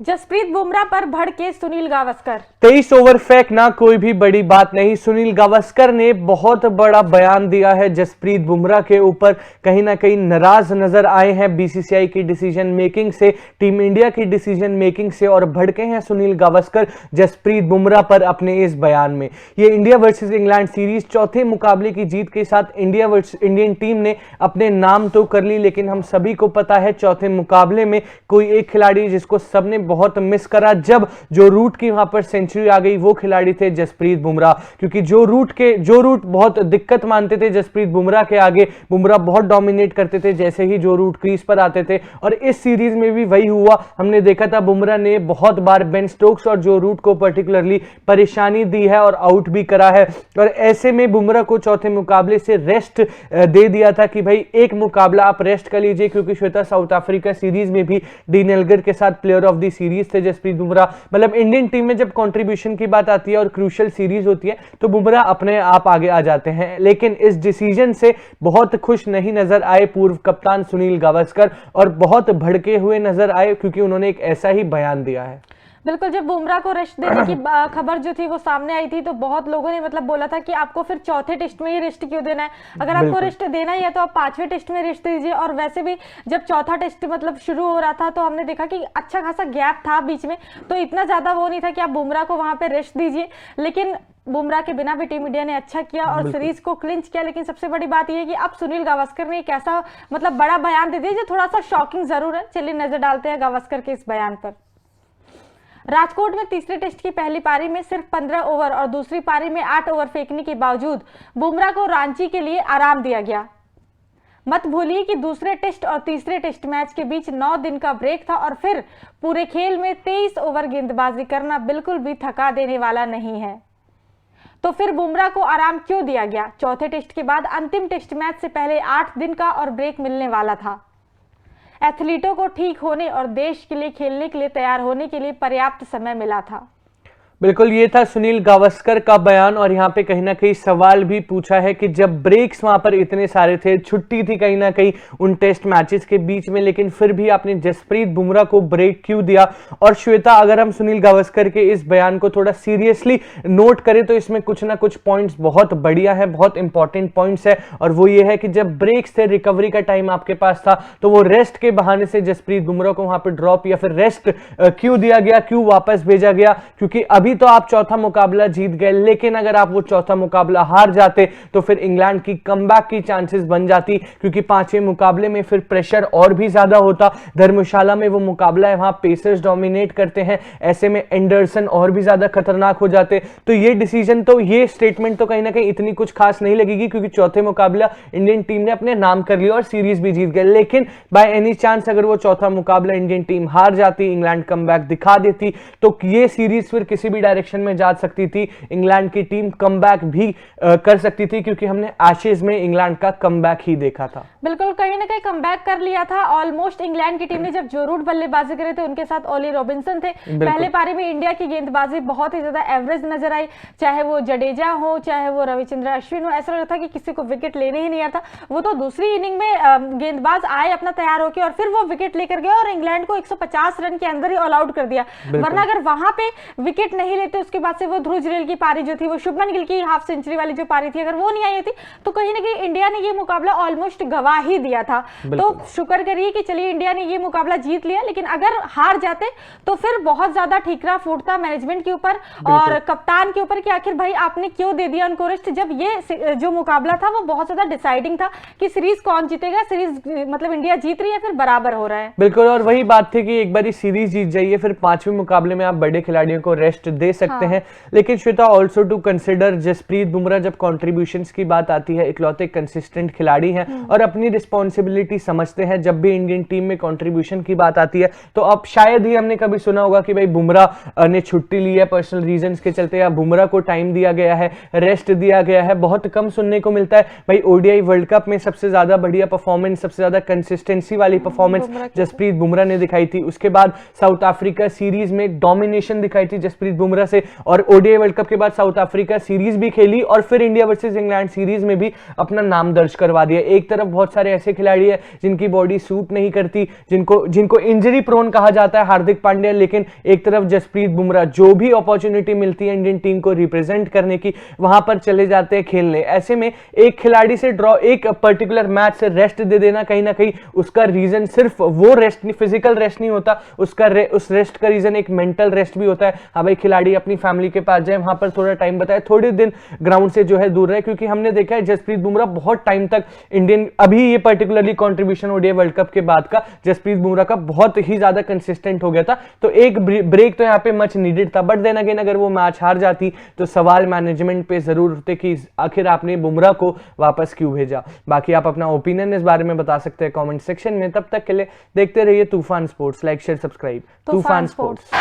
जसप्रीत बुमराह पर भड़के सुनील गावस्कर। 23 ओवर फेंकना कोई भी बड़ी बात नहीं। सुनील गावस्कर ने बहुत बड़ा बयान दिया है जसप्रीत बुमराह के ऊपर। कहीं ना कहीं नाराज नजर आए हैं बीसीसीआई की डिसीजन मेकिंग से, टीम इंडिया की डिसीजन मेकिंग से, और भड़के हैं सुनील गावस्कर जसप्रीत बुमराह पर अपने इस बयान में। ये इंडिया वर्सेस इंग्लैंड सीरीज चौथे मुकाबले की जीत के साथ इंडियन टीम ने अपने नाम तो कर ली, लेकिन हम सभी को पता है चौथे मुकाबले में कोई एक खिलाड़ी जिसको सबने बहुत मिस करा जब जो रूट की वहां पर सेंचुरी आ गई, वो खिलाड़ी थे जसप्रीत बुमराह। क्योंकि जो रूट बहुत दिक्कत मानते थे जसप्रीत बुमराह के आगे, बुमराह बहुत डोमिनेट करते थे जैसे ही जो रूट क्रीज पर आते थे, और इस सीरीज में भी वही हुआ। हमने देखा था बुमराह ने बहुत बार बेन स्टोक्स और जो रूट को पर्टिकुलरली परेशानी दी है और आउट भी करा है। और ऐसे में बुमराह को चौथे मुकाबले से रेस्ट दे दिया था कि भाई एक मुकाबला आप रेस्ट कर लीजिए, क्योंकि श्वेता साउथ अफ्रीका सीरीज में भी डीन एल्गर के साथ प्लेयर ऑफ द सीरीज थे जसप्रीत बुमराह। मतलब इंडियन टीम में जब कंट्रीब्यूशन की बात आती है और क्रूशियल सीरीज होती है तो बुमराह अपने आप आगे आ जाते हैं। लेकिन इस डिसीजन से बहुत खुश नहीं नजर आए पूर्व कप्तान सुनील गावस्कर, और बहुत भड़के हुए नजर आए क्योंकि उन्होंने एक ऐसा ही बयान दिया है। बिल्कुल, जब बुमराह को रेस्ट देने की खबर जो थी वो सामने आई थी तो बहुत लोगों ने मतलब बोला था कि आपको फिर चौथे टेस्ट में ही रेस्ट क्यों देना है, अगर आपको रेस्ट देना ही है तो आप पांचवें टेस्ट में रेस्ट दीजिए। और वैसे भी जब चौथा टेस्ट मतलब शुरू हो रहा था तो हमने देखा कि अच्छा खासा गैप था बीच में, तो इतना ज्यादा वो नहीं था कि आप बुमराह को वहां पे रेस्ट दीजिए। लेकिन बुमराह के बिना भी टीम इंडिया ने अच्छा किया और सीरीज को क्लिंच किया। लेकिन सबसे बड़ी बात यह है कि अब सुनील गावस्कर ने एक ऐसा मतलब बड़ा बयान दे दिया जो थोड़ा सा शॉकिंग जरूर है। चलिए नजर डालते हैं गावस्कर के इस बयान पर। राजकोट में तीसरे टेस्ट की पहली पारी में सिर्फ 15 ओवर और दूसरी पारी में 8 ओवर फेंकने के बावजूद बुमराह को रांची के लिए आराम दिया गया। मत भूलिए कि दूसरे टेस्ट और तीसरे टेस्ट मैच के बीच 9 दिन का ब्रेक था और फिर पूरे खेल में 23 ओवर गेंदबाजी करना बिल्कुल भी थका देने वाला नहीं है। तो फिर बुमराह को आराम क्यों दिया गया? चौथे टेस्ट के बाद अंतिम टेस्ट मैच से पहले 8 दिन का और ब्रेक मिलने वाला था। एथलीटों को ठीक होने और देश के लिए खेलने के लिए तैयार होने के लिए पर्याप्त समय मिला था। बिल्कुल, ये था सुनील गावस्कर का बयान। और यहाँ पे कहीं ना कहीं सवाल भी पूछा है कि जब ब्रेक्स वहां पर इतने सारे थे, छुट्टी थी कहीं ना कहीं उन टेस्ट मैचेस के बीच में, लेकिन फिर भी आपने जसप्रीत बुमराह को ब्रेक क्यों दिया? और श्वेता, अगर हम सुनील गावस्कर के इस बयान को थोड़ा सीरियसली नोट करें तो इसमें कुछ ना कुछ पॉइंट्स बहुत बढ़िया है, बहुत इंपॉर्टेंट पॉइंट्स है। और वो ये है कि जब ब्रेक्स थे, रिकवरी का टाइम आपके पास था, तो वो रेस्ट के बहाने से जसप्रीत बुमराह को वहां पर ड्रॉप या फिर रेस्ट क्यों दिया गया, क्यों वापस भेजा गया? क्योंकि अभी तो आप चौथा मुकाबला जीत गए, लेकिन अगर आप वो चौथा मुकाबला हार जाते तो फिर इंग्लैंड की कमबैक की चांसेस बन जाती, क्योंकि पांचवें मुकाबले में फिर प्रेशर और भी ज्यादा होता। धर्मशाला में वो मुकाबला है, वहां पेसर्स डोमिनेट करते हैं, ऐसे में एंडरसन और भी ज्यादा खतरनाक हो जाते। तो ये डिसीजन, तो ये स्टेटमेंट तो कहीं ना कहीं इतनी कुछ खास नहीं लगेगी, क्योंकि चौथे मुकाबला इंडियन टीम ने अपने नाम कर लिया और सीरीज भी जीत गए। लेकिन बाय एनी चांस अगर वो चौथा मुकाबला इंडियन टीम हार जाती, इंग्लैंड कमबैक दिखा देती, तो ये सीरीज फिर किसी भी डायरेक्शन में जा सकती थी। इंग्लैंड की टीम कमबैक भी कर सकती थी, क्योंकि हमने एशेज में इंग्लैंड का कमबैक ही देखा था। बिल्कुल, कहीं ना कहीं कमबैक कर लिया था ऑलमोस्ट। इंग्लैंड की टीम ने जब जो रूट बल्लेबाजी करे थे उनके साथ ओली रॉबिन्सन थे। पहले पारी में इंडिया की गेंदबाजी बहुत ही ज्यादा एवरेज नजर आई, चाहे वो जडेजा हो चाहे वो रविचंद्र अश्विन हो। ऐसा लग रहा था कि किसी को विकेट लेने ही नहीं आता। वो तो दूसरी इनिंग में गेंदबाज आए अपना तैयार होकर और फिर वो विकेट लेकर गए और इंग्लैंड को 150 रन के अंदर ही ऑल आउट कर दिया। वरना अगर वहां पे विकेट नहीं लेते, उसके बाद से वो ध्रुव जुरैल की पारी जो थी, वो शुभमन गिल की हाफ सेंचुरी वाली जो पारी थी, अगर वो नहीं आई थी तो कहीं ना कहीं इंडिया ने ये मुकाबला ऑलमोस्ट गवा ही दिया था। तो शुक्र करिए कि चलिए इंडिया ने ये मुकाबला जीत लिया, लेकिन अगर हार जाते तो फिर बहुत ज्यादा ठीकरा फूटता मैनेजमेंट के ऊपर और कप्तान के ऊपर कि आखिर भाई आपने क्यों दे दिया उनको रेस्ट, जब ये जो मुकाबला था वो बहुत ज्यादा डिसाइडिंग था कि सीरीज कौन जीतेगा। सीरीज मतलब इंडिया जीत रही है फिर बराबर हो रहा है। बिल्कुल, और वही बात थी कि एक बार सीरीज जीत जाइए, फिर पांचवें मुकाबले में आप बड़े खिलाड़ियों को रेस्ट दे सकते हैं। लेकिन Shweta, also to consider Jasprit Bumrah जब कॉन्ट्रीब्यूशंस की बात आती है, इकलौते कंसिस्टेंट खिलाड़ी हैं और अपनी रिस्पॉन्सिबिलिटी समझते हैं। जब भी इंडियन टीम में कॉन्ट्रीब्यूशन की बात आती है तो अब शायद ही हमने कभी सुना होगा कि भाई बुमराह ने छुट्टी ली है पर्सनल रीजंस के चलते, या बुमराह को टाइम दिया गया है, रेस्ट दिया गया है। बहुत कम सुनने को मिलता है। भाई ओडीआई वर्ल्ड कप में सबसे ज्यादा बढ़िया परफॉर्मेंस, सबसे ज्यादा कंसिस्टेंसी वाली परफॉर्मेंस जसप्रीत बुमराह ने दिखाई थी। उसके बाद साउथ अफ्रीका सीरीज में डोमिनेशन दिखाई थी जसप्रीत बुमराह से, और ओडीआई वर्ल्ड कप के बाद साउथ अफ्रीका सीरीज भी खेली और फिर इंडिया वर्सेस इंग्लैंड सीरीज में भी अपना नाम दर्ज करवा दिया। एक तरफ बहुत सारे ऐसे खिलाड़ी हैं जिनकी बॉडी सूट नहीं करती, जिनको इंजरी प्रोन कहा जाता है, हार्दिक पांड्या, लेकिन एक तरफ जसप्रीत बुमराह जो भी अपॉर्चुनिटी मिलती है इंडियन टीम को रिप्रेजेंट करने की वहां पर चले जाते हैं खेलने। ऐसे में एक खिलाड़ी से ड्रॉ, एक पर्टिकुलर मैच से रेस्ट दे देना, कहीं ना कहीं उसका रीजन सिर्फ वो रेस्ट नहीं, फिजिकल रेस्ट नहीं होता, उस रेस्ट का रीजन एक मेंटल रेस्ट भी होता है। हाँ भाई, खिलाड़ी अपनी फैमिली के पास जाए, वहां पर थोड़ा टाइम बताए, थोड़े दिन ग्राउंड से जो है दूर रहे, क्योंकि हमने देखा है जसप्रीत बुमराह बहुत टाइम तक इंडियन, अभी ये particularly contribution ODI world cup के बाद का जसप्रीत बुमराह का बहुत ही ज्यादा कंसिस्टेंट हो गया था, तो एक ब्रेक तो यहाँ पे मच नीडेड था। बट देन अगेन अगर वो मैच हार जाती तो सवाल मैनेजमेंट पे जरूर उठते कि आखिर आपने बुमराह को वापस क्यों भेजा। बाकी आप अपना ओपिनियन इस बारे में बता सकते हैं कमेंट सेक्शन में। तब तक के लिए देखते रहिए तूफान स्पोर्ट्स। Like share subscribe. तूफान स्पोर्ट्स।